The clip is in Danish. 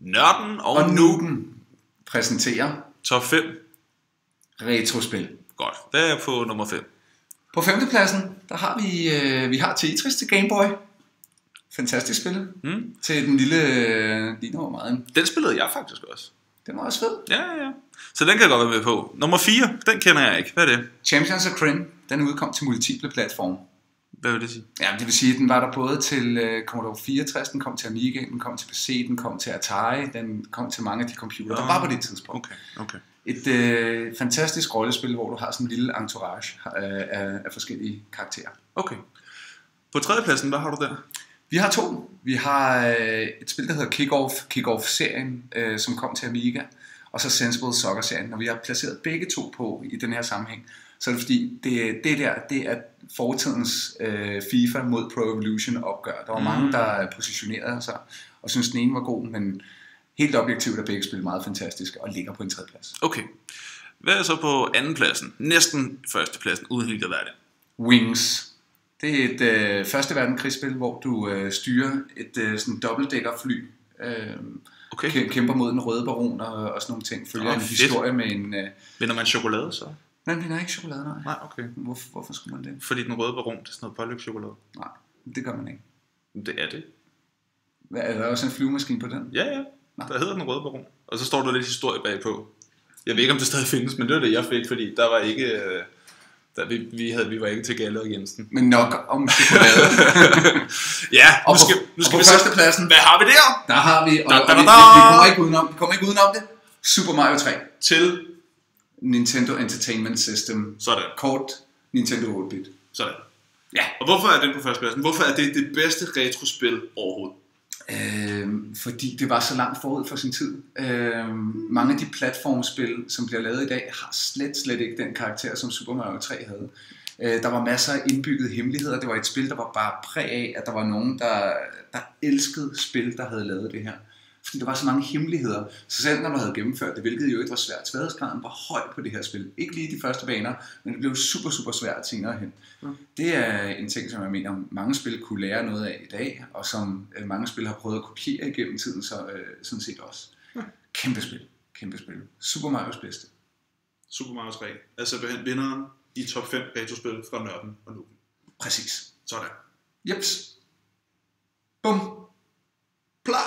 Nørden og Nuben præsenterer top 5. retrospil. Godt, hvad er på nummer 5? På 5. pladsen, der har vi har Tetris til Game Boy. Fantastisk spil. Til den lille ligner meget. Den spillede jeg faktisk også. Den var også fed. Ja. Så den kan jeg godt være med på. Nummer 4, den kender jeg ikke. Hvad er det? Champions of Kryn, den udkom til multiple platforme. Hvad vil det sige? Ja, det vil sige, at den var der både til Commodore 64, den kom til Amiga, den kom til PC, den kom til Atari, den kom til mange af de computere, der var på det tidspunkt. Okay. Et fantastisk rollespil, hvor du har sådan en lille entourage af forskellige karakterer. Okay. På 3. pladsen, hvad har du der? Vi har 2. Vi har et spil, der hedder Kick-Off-serien, som kom til Amiga, og så Sensible Soccer-serien. Og vi har placeret begge 2 på i den her sammenhæng. Så er det fordi, det er fortidens FIFA mod Pro Evolution opgør. Der var mange, der positionerede sig og synes den ene var god, men helt objektivt er begge spil meget fantastiske og ligger på en 3. plads. Okay. Hvad er så på 2. pladsen? Næsten 1. pladsen, uden helt at være det. Wings. Det er et første verdenskrigsspil, hvor du styrer et sådan dobbeltdækkerfly. Kæmper mod den røde baron og sådan nogle ting. Følger en historie med en... Vinder man chokolade så? Man vinder ikke chokolade, nej. Nej, okay. Hvorfor skulle man det? Fordi den røde baron, det er sådan noget pålægschokolade. Nej, det gør man ikke. Det er det. Er der også en flyvemaskine på den? Ja. Der hedder den røde baron. Og så står der lidt historie bagpå. Jeg ved ikke, om det stadig findes, men det var det, jeg fik, fordi der var ikke... Vi var ikke til Galle og Jensen. Men nok om chokolade. Ja, nu skal på vi første pladsen. Hvad har vi der? Der har vi, og vi kommer ikke udenom det. Super Mario 3 til Nintendo Entertainment System. Sådan. Kort Nintendo 8-bit. Sådan. Ja. Og hvorfor er den på førstepladsen? Hvorfor er det det bedste retrospil overhovedet? Fordi det var så langt forud for sin tid. Mange af de platformspil, som bliver lavet i dag, har slet ikke den karakter, som Super Mario 3 havde. Der var masser af indbyggede hemmeligheder. Det var et spil, der var bare præg af, at der var nogen, der elskede spil, der havde lavet det her. Fordi der var så mange hemmeligheder. Så selv når du havde gennemført det, hvilket jo ikke var svært, sværhedsgraden var høj på det her spil. Ikke lige de første baner, men det blev super svært senere hen. Det er en ting, som jeg mener, mange spil kunne lære noget af i dag, og som mange spil har prøvet at kopiere igennem tiden, så sådan set også. Kæmpe spil. Super Marios bedste. Super Mario 3. Altså vinderen i top 5 retrospil fra Nørden og Nuben. Præcis. Sådan. Jeps. Bum. Plau.